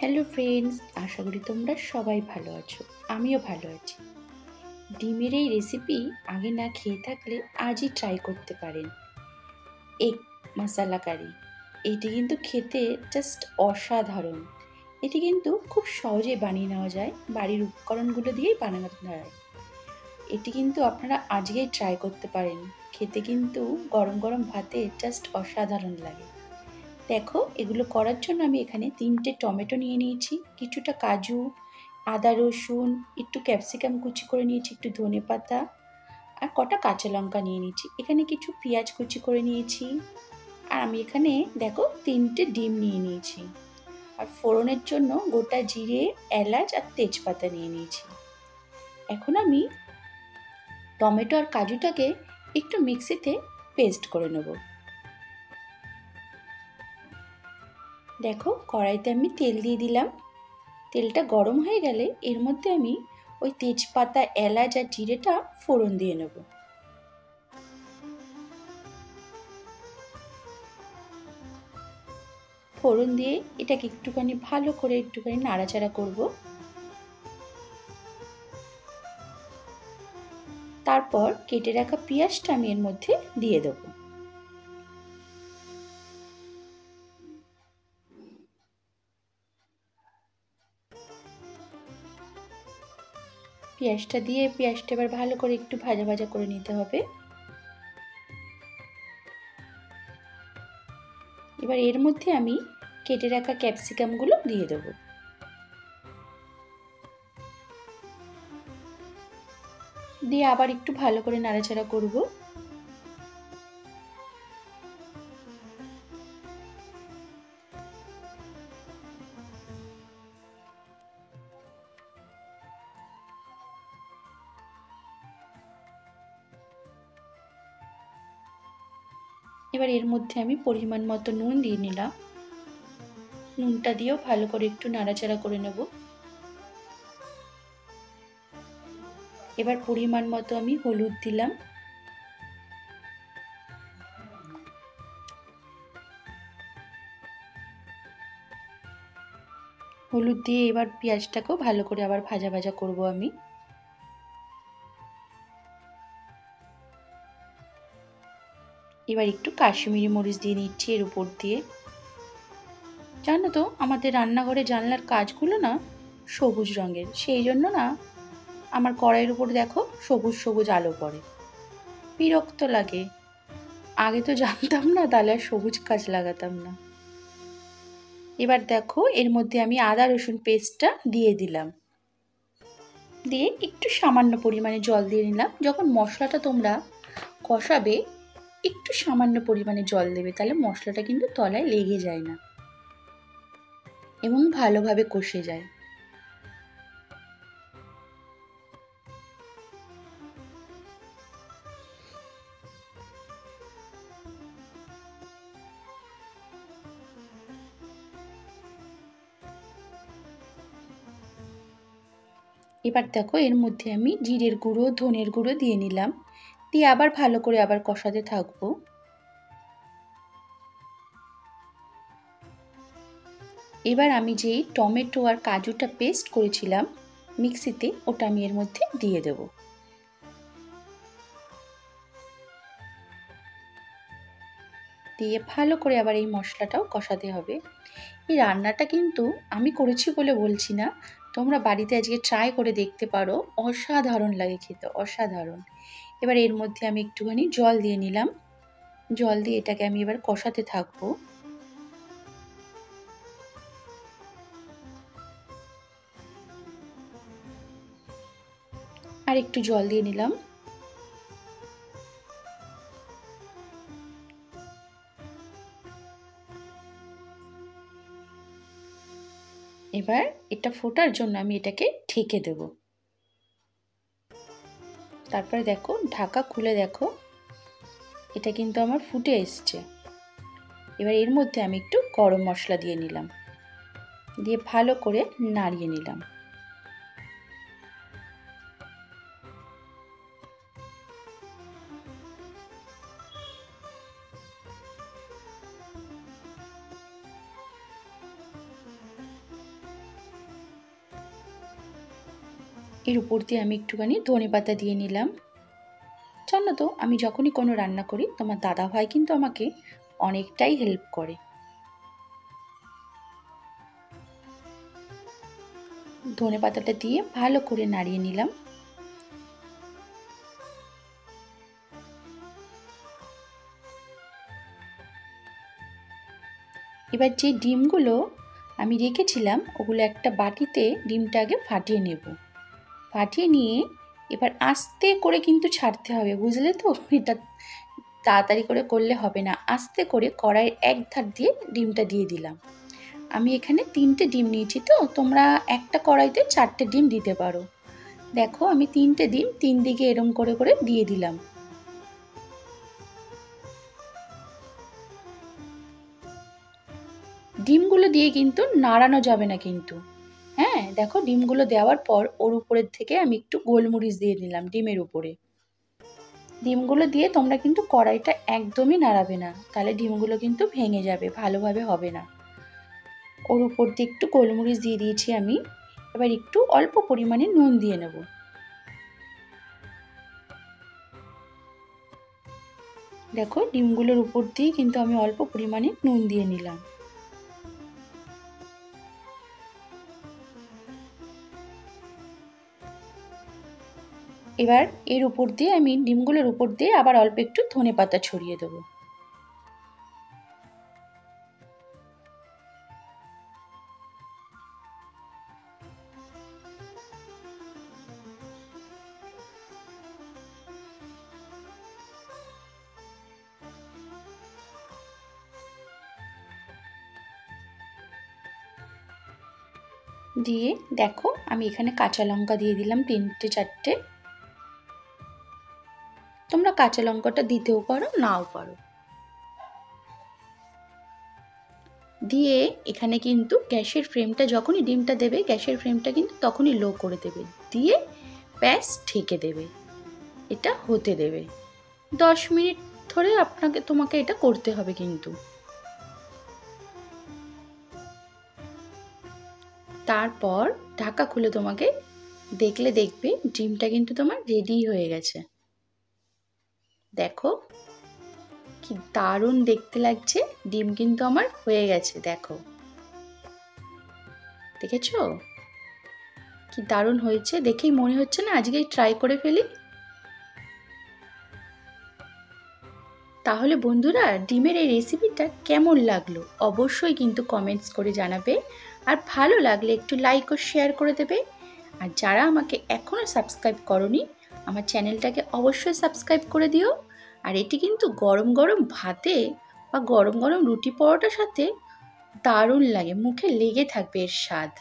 Hello friends, আশা করি তোমরা সবাই ভালো আছো। আমিও ভালো আছি। ডিমের এই রেসিপি আগে না খেয়ে থাকলে আজই ট্রাই করতে পারেন। এগ মশালা কারি, এটি কিন্তু খেতে জাস্ট অসাধারণ। এটি কিন্তু খুব সহজেই বানিয়ে নেওয়া যায়, বাড়ির উপকরণগুলো দিয়েই বানানো যায়। এটি কিন্তু আপনারা আজকেই ট্রাই করতে পারেন। খেতে কিন্তু গরম গরম ভাতে জাস্ট অসাধারণ লাগে। দেখো, এগুলো করার জন্য আমি এখানে 3টে টমেটো নিয়ে নিয়েছি, কিছুটা কাজু, আদা রসুন, একটু ক্যাপসিকাম কুচি করে নিয়েছি, একটু ধনেপাতা আর কটা কাঁচা লঙ্কা নিয়ে নিয়েছি। এখানে কিছু পেঁয়াজ কুচি করে নিয়েছি। আর আমি এখানে দেখো 3টে ডিম নিয়ে নিয়েছি। আর ফোড়নের জন্য গোটা জিরে, এলাচ আর তেজপাতা নিয়ে নিয়েছি। এখন আমি টমেটো আর কাজুটাকে একটু মিক্সিতে পেস্ট করে নেব। দেখো, কড়াইতে আমি তেল দিয়ে দিলাম। তেলটা গরম হয়ে গেলে এর মধ্যে আমি ওই তেজপাতা, এলাচ আর জিরেটা ফোড়ন দিয়ে নেব। ফোড়ন দিয়ে এটাকে একটুখানি ভালো করে নাড়াচাড়া করব। তারপর কেটে রাখা পেঁয়াজটা আমি এর মধ্যে দিয়ে দেব। পেঁয়াজটা এবার ভালো করে একটু ভাজা ভাজা করে নিতে হবে। এবার এর মধ্যে আমি কেটে রাখা ক্যাপসিকামগুলো দিয়ে দেব। দিয়ে আবার একটু ভালো করে নাড়াচাড়া করব। এবার এর মধ্যে আমি পরিমাণ মতো নুন দিয়ে নিলাম। নুনটা দিয়েও ভালো করে একটু নাড়াচাড়া করে নেব। এবার পরিমাণ মতো আমি হলুদ দিলাম। হলুদ দিয়ে এবার পেঁয়াজটাকেও ভালো করে আবার ভাজা ভাজা করব আমি। এবার একটু কাশ্মীরি মরিচ দিয়ে নিচ্ছি এর উপর দিয়ে। জানো তো, আমাদের রান্নাঘরে জানলার কাঁচগুলো না সবুজ রঙের, সেই জন্য না আমার কড়াইয়ের উপর দেখো সবুজ সবুজ আলো পড়ে, বিরক্ত লাগে। আগে তো জানতাম না, তাহলে আর সবুজ কাঁচ লাগাতাম না। এবার দেখো, এর মধ্যে আমি আদা রসুন পেস্টটা দিয়ে দিলাম। দিয়ে একটু সামান্য পরিমাণে জল দিয়ে নিলাম। যখন মশলাটা তোমরা কষাবে একটু সামান্য পরিমাণে জল দেবে, তাহলে মশলাটা কিন্তু তলায় লেগে যায় না এবং ভালোভাবে কষে যায়। এবার দেখো, এর মধ্যে আমি জিরের গুঁড়ো, ধনের গুঁড়ো দিয়ে নিলাম। দিয়ে আবার ভালো করে আবার কষাতে থাকবো। এবার আমি যেই টমেটো আর কাজুটা পেস্ট করেছিলাম মিক্সিতে, ওটা আমি এর মধ্যে দিয়ে দেব। দিয়ে ভালো করে আবার এই মশলাটাও কষাতে হবে। এই রান্নাটা কিন্তু আমি করেছি বলে বলছি না, তোমরা বাড়িতে আজকে ট্রাই করে দেখতে পারো, অসাধারণ লাগে খেতে, অসাধারণ। এবার এর মধ্যে আমি একটুখানি জল দিয়ে নিলাম। জল দিয়ে এটাকে আমি এবার কষাতে থাকবো। আর একটু জল দিয়ে নিলাম। এবার এটা ফোটার জন্য আমি এটাকে ঢেকে দেব। তারপরে দেখো, ঢাকা খুলে দেখো, এটা কিন্তু আমার ফুটে এসছে। এবার এর মধ্যে আমি একটু গরম মশলা দিয়ে নিলাম, দিয়ে ভালো করে নাড়িয়ে নিলাম। এর উপর দিয়ে আমি একটুখানি ধনেপাতা দিয়ে নিলাম। জানো তো, আমি যখনই কোনো রান্না করি তোমার দাদাভাই কিন্তু আমাকে অনেকটাই হেল্প করে। ধনেপাতাটা দিয়ে ভালো করে নাড়িয়ে নিলাম। এবার যে ডিমগুলো আমি রেখেছিলাম ওগুলো একটা বাটিতে ডিমটা আগে ফাটিয়ে নেব। ফাটিয়ে নিয়ে এবার আস্তে করে কিন্তু ছাড়তে হবে, বুঝলে তো? এটা তাড়াতাড়ি করে করলে হবে না। আস্তে করে কড়াইয়ের এক ধার দিয়ে ডিমটা দিয়ে দিলাম। আমি এখানে 3টে ডিম নিয়েছি, তো তোমরা একটা কড়াইতে 4টে ডিম দিতে পারো। দেখো আমি 3টে ডিম 3 দিকে এরম করে করে দিয়ে দিলাম। ডিমগুলো দিয়ে কিন্তু নাড়ানো যাবে না কিন্তু। হ্যাঁ, দেখো ডিমগুলো দেওয়ার পর ওর উপরের থেকে আমি একটু গোলমরিচ দিয়ে দিলাম ডিমের উপরে। ডিমগুলো দিয়ে তোমরা কিন্তু কড়াইটা একদমই নাড়াবে না, তাহলে ডিমগুলো কিন্তু ভেঙে যাবে, ভালোভাবে হবে না। ওর উপর দিয়ে একটু গোলমরিচ দিয়ে দিয়েছি আমি। এবার একটু অল্প পরিমাণে নুন দিয়ে নেব। দেখো ডিমগুলোর উপর দিয়ে কিন্তু আমি অল্প পরিমাণে নুন দিয়ে নিলাম। এবার এর উপর দিয়ে আমি ডিমগুলোর উপর দিয়ে আবার অল্প একটু ধনেপাতা ছড়িয়ে দেবো। দিয়ে দেখো আমি এখানে কাঁচা লঙ্কা দিয়ে দিলাম 3-4টে। তোমরা কাঁচা লঙ্কাটা দিতেও পারো, নাও পারো। দিয়ে এখানে কিন্তু গ্যাসের ফ্লেমটা যখনই ডিমটা দেবে গ্যাসের ফ্লেমটা কিন্তু তখনই লো করে দেবে, দিয়ে ব্যাস ঢেকে দেবে। এটা হতে দেবে 10 মিনিট ধরে। তোমাকে এটা করতে হবে কিন্তু। তারপর ঢাকা খুলে তোমাকে দেখবে ডিমটা কিন্তু তোমার রেডি হয়ে গেছে। দেখো কি দারুণ দেখতে লাগছে, ডিম কিন্তু আমার হয়ে গেছে। দেখো, দেখেছো কি দারুণ হয়েছে? দেখেই মনে হচ্ছে না আজকেই ট্রাই করে ফেলি। তাহলে বন্ধুরা, ডিমের এই রেসিপিটা কেমন লাগলো অবশ্যই কিন্তু কমেন্টস করে জানাবে। আর ভালো লাগলে একটু লাইক ও শেয়ার করে দেবে। আর যারা আমাকে এখনও সাবস্ক্রাইব করোনি আমার চ্যানেলটাকে অবশ্যই সাবস্ক্রাইব করে দিও। আর এটি কিন্তু গরম গরম ভাতে বা গরম গরম রুটি পরোটার সাথে দারুণ লাগে, মুখে লেগে থাকবে এর স্বাদ।